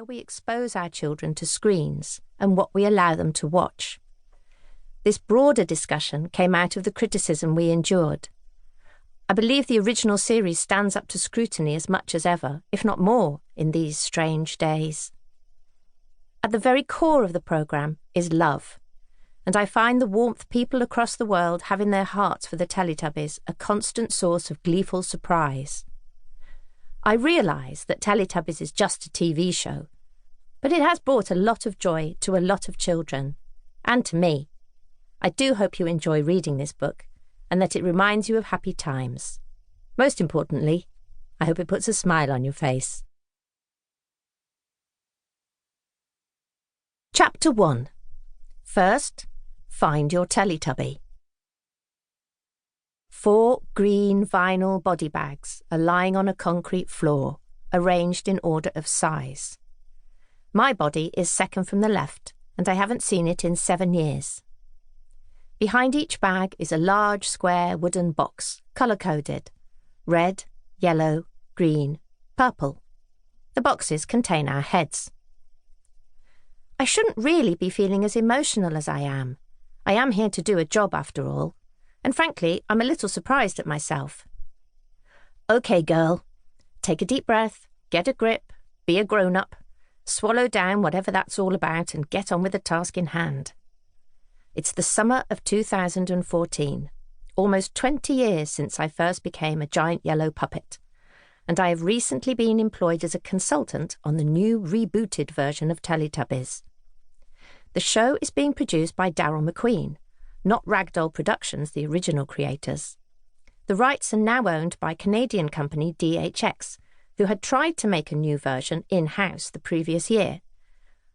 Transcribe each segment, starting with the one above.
how we expose our children to screens and what we allow them to watch. This broader discussion came out of the criticism we endured. I believe the original series stands up to scrutiny as much as ever, if not more, in these strange days. At the very core of the programme is love, and I find the warmth people across the world have in their hearts for the Teletubbies a constant source of gleeful surprise. I realise that Teletubbies is just a TV show, but it has brought a lot of joy to a lot of children, and to me. I do hope you enjoy reading this book, and that it reminds you of happy times. Most importantly, I hope it puts a smile on your face. Chapter 1. First, find your Teletubby. 4 green vinyl body bags are lying on a concrete floor, arranged in order of size. My body is second from the left, and I haven't seen it in 7 years. Behind each bag is a large square wooden box, colour-coded: red, yellow, green, purple. The boxes contain our heads. I shouldn't really be feeling as emotional as I am. I am here to do a job after all, and frankly, I'm a little surprised at myself. OK, girl. Take a deep breath, get a grip, be a grown-up, swallow down whatever that's all about and get on with the task in hand. It's the summer of 2014, almost 20 years since I first became a giant yellow puppet, and I have recently been employed as a consultant on the new rebooted version of Teletubbies. The show is being produced by Daryl McQueen, not Ragdoll Productions, the original creators. The rights are now owned by Canadian company DHX, who had tried to make a new version in-house the previous year.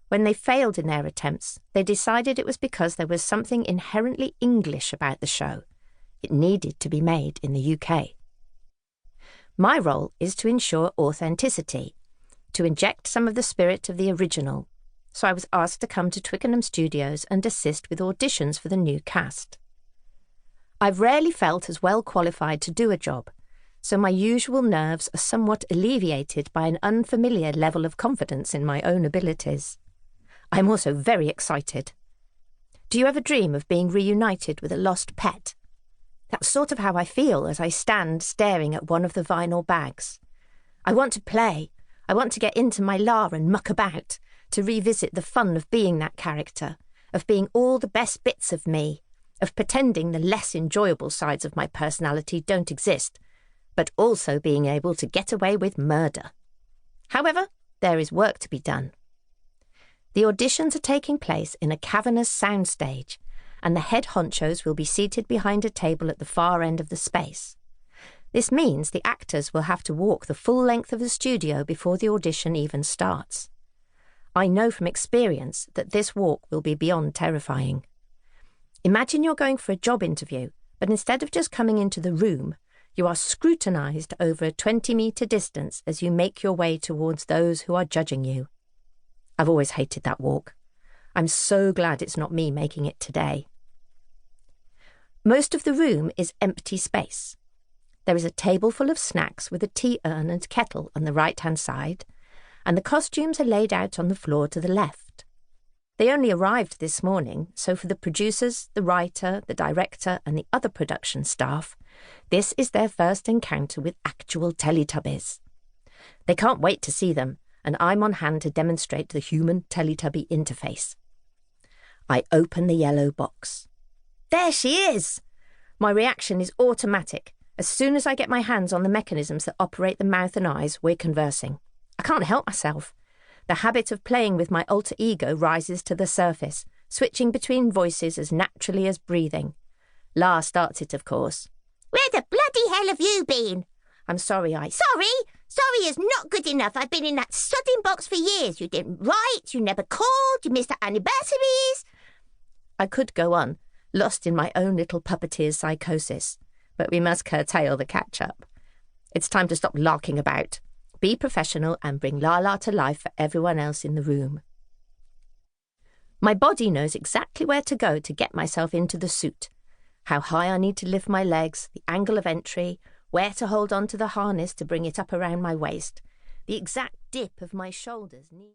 When they failed in their attempts, they decided it was because there was something inherently English about the show. It needed to be made in the UK. My role is to ensure authenticity, to inject some of the spirit of the original, so I was asked to come to Twickenham Studios and assist with auditions for the new cast. I've rarely felt as well qualified to do a job, so my usual nerves are somewhat alleviated by an unfamiliar level of confidence in my own abilities. I'm also very excited. Do you ever dream of being reunited with a lost pet? That's sort of how I feel as I stand staring at one of the vinyl bags. I want to play. I want to get into my Laa and muck about, to revisit the fun of being that character, of being all the best bits of me, of pretending the less enjoyable sides of my personality don't exist, but also being able to get away with murder. However, there is work to be done. The auditions are taking place in a cavernous soundstage, and the head honchos will be seated behind a table at the far end of the space. This means the actors will have to walk the full length of the studio before the audition even starts. I know from experience that this walk will be beyond terrifying. Imagine you're going for a job interview, but instead of just coming into the room, you are scrutinised over a 20-metre distance as you make your way towards those who are judging you. I've always hated that walk. I'm so glad it's not me making it today. Most of the room is empty space. There is a table full of snacks with a tea urn and kettle on the right-hand side, and the costumes are laid out on the floor to the left. They only arrived this morning, so for the producers, the writer, the director, and the other production staff, this is their first encounter with actual Teletubbies. They can't wait to see them, and I'm on hand to demonstrate the human Teletubby interface. I open the yellow box. There she is! My reaction is automatic. As soon as I get my hands on the mechanisms that operate the mouth and eyes, we're conversing. I can't help myself. The habit of playing with my alter ego rises to the surface, switching between voices as naturally as breathing. Laa starts it, of course. Where the bloody hell have you been? I'm sorry, Sorry? Sorry is not good enough. I've been in that sodding box for years. You didn't write, you never called, you missed our anniversaries. I could go on, lost in my own little puppeteer's psychosis, but we must curtail the catch-up. It's time to stop larking about. Be professional and bring Laa-Laa to life for everyone else in the room. My body knows exactly where to go to get myself into the suit, how high I need to lift my legs, the angle of entry, where to hold on to the harness to bring it up around my waist, the exact dip of my shoulders.